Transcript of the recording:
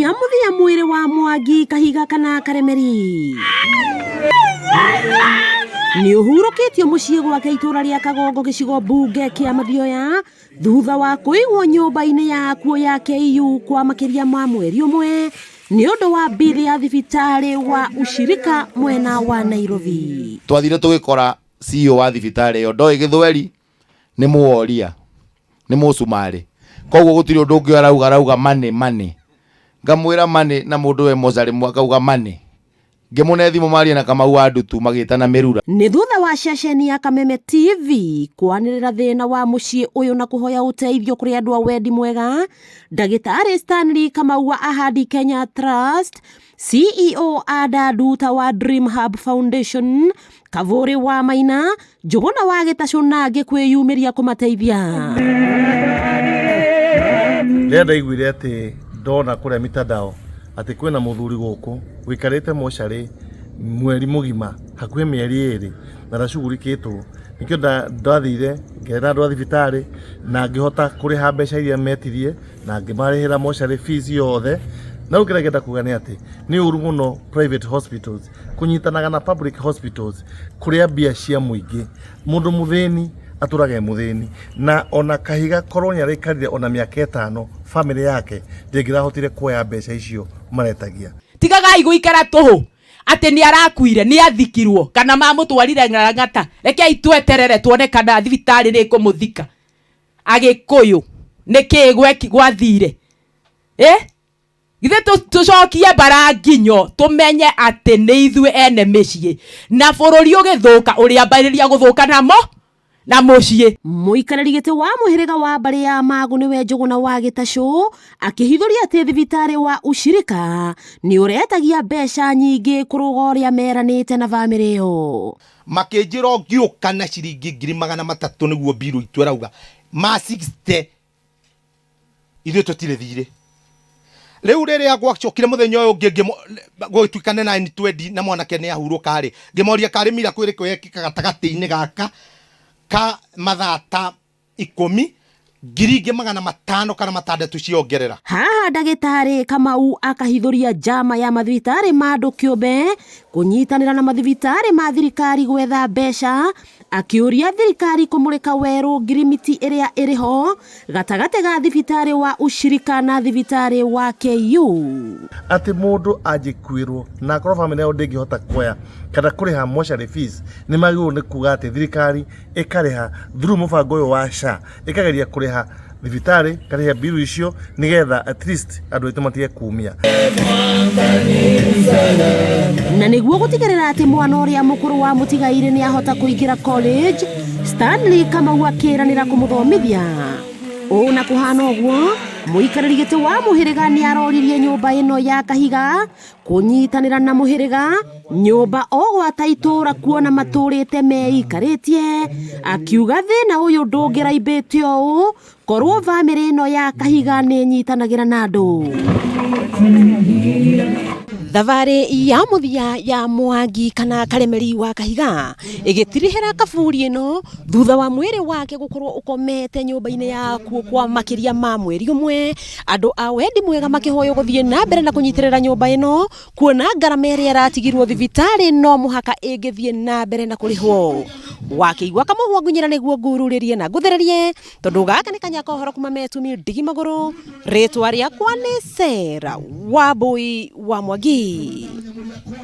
ya mwiri wa Mwangi, Kahiga kana Karemeri ni uhurukitio muciĩ gwake itura ria Kagongo gicigo bunge kia Mathioya thutha wa kuigwo nyumba-ini ya kuo ya KU kwa makiria ma mweri umwe ni undu wa bili ya thibitari wa Ushirika mwena wa Nairobi. Twathire tugikora CEO wa thibitari iyo ndoi Githweri ni muoria ni mucumari koguo gutiri undu ungi arauga mane ngamwira mane na mundu we mozari mwakauga mane ngimune thimu maria na Kamau wa Ndutu magitana Mirura. Ni thutha wa ceceni ya Kameme TV kwanirira thina wa muciĩ uyu na kuhoya uteithio kuri andu a wendi mwega, Ndagĩtarĩ Stanley Kamau wa Ahadi Kenya Trust, CEO Ada Nduta wa Dream Hub Foundation, Kavuri wa Maina, Njuguna wa Gĩtacũ na angĩ kwĩyumĩria kũmateithia. Rĩrĩa ndaiguire atĩ ndona kũrĩa mitandao atĩ kwĩna mũthuri gũkũ wikarĩte mocarĩ mweri mũgima hakuhĩ mĩeri 2 na ndacugurikĩtwo, nĩkĩo ndathire ngĩra andũ a thibitarĩ na ngĩhota kũrĩha mbeca iria metirie na ngĩmarĩhĩra mocarĩ fees yothe. Na rĩu kĩrĩa ngenda kuga nĩ atĩ nĩ ũru mũno private hospitals kũnyitanaga na public hospitals kũrĩa mbia cia mũingĩ, mũndũ mũthĩni aturage muthini na ona Kahiga korwo nĩ araikarire ona mĩaka 5 family yake ndĩngĩrahotire kuoya mbeca icio maretagia. Tigagai guikara tuhu ati ni arakuire ni athikirwo kana mamutwarire Ng'ang'ata, rekei tweterere tuone kana thibitari ni kumuthika. Agikuyu niki gwathire githe tucokie baranginyo tumenye ati ni ithuĩ ene mĩciĩ na bũrũri ũgĩthũka ũrĩa ambĩrĩria gũthũka na muciĩ. Muikarĩri gĩtĩ wa mũhĩrĩga wa mbarĩ ya Magu nĩwe Njuguna wa Gĩtacũ akĩhithũria atĩ thibitari wa Ushirika nĩ ũretagia mbeca nyingĩ kũrũga ũrĩa meranĩte na bamĩrĩ ĩyo. Makĩnjĩra ngĩũka na ciringi 300 nĩguo biru itu arauga ma 60 ithuĩ tũtirĩ thirĩ. Rĩu rĩrĩa gwacokire mũthenya ũyũ ũngĩ gwĩtuikane na N20 na mwanake nĩ ahurũka rĩ ngĩmoria karĩ mira kwĩrĩkwo yekĩka gatagatĩ-inĩ gaka ka mathata 10,500 kana 600 ciongerera. Haha Ndagĩtarĩ Kamau akahithũria njama ya mathibitarĩ ma andũ kĩũmbe kũnyitanĩra na mathibitarĩ ma thirikari gwetha mbeca, akĩũria thirikari kũmũrĩka werũ ngirimiti ĩrĩa ĩrĩho gatagatĩ ga thibitarĩ wa Ushirika na thibitarĩ wa KU. Atĩ mũndũ angĩkuĩrwo na akorwo family yao ndĩngĩhota kuoya kana kũrĩha mortuary fees nĩ magĩrĩirwo nĩ kuga atĩ thirikari ĩkarĩha through mũbango ũyũ wa SHA, ĩkageria kũrĩha thibitarĩ karĩha biru icio nĩgetha at least andũ aitũ matige kumia. Na nĩguo gũtigĩrĩra atĩ mwana ũrĩa mũkũrũ wa mũtigairĩ nĩ ahota kũingĩra college, Stanley Kamau akĩranĩra kũmũthomithia. O na kũhana ũguo, muikarĩri gĩtĩ wa mũhĩrĩga nĩ aroririe nyũmba ĩno ya Kahiga kũnyitanĩra na mũhĩrĩga nyũmba o gwata itũra kuona matũrĩte meikarĩtie, akiuga thĩna ũyũ ndũngĩraimbĩte ũũ korwo bamĩrĩ ĩno ya Kahiga nĩ nyitanagĩra na andũ. Thabarĩ ya mũthia ya Mwangi kana Karemeri wa Kahiga ĩgĩtirihĩra kaburi ĩno thutha wa mwĩrĩ wake gũkorwo ũkomete nyũmba-inĩ ya kuo kwa makiria ma mweri ũmwe, andũ a wendi mwega makĩhoywo gũthiĩ na mbere na kũnyitĩrĩra nyũmba ĩno kuona ngarama ĩrĩa ĩratigirwo thibitarĩ no mũhaka ĩngĩthiĩ na mbere na kũrĩhwo. Wakĩigua kamũhwa ngunyĩra nĩguo ngururĩrie na ngũthererie tondũ gaka nĩ kanyaka ũhoro kuma Metumi Ndigi Magũrũ, rĩtwa rĩakwa nĩ Sarah Wambui wa Mwangi.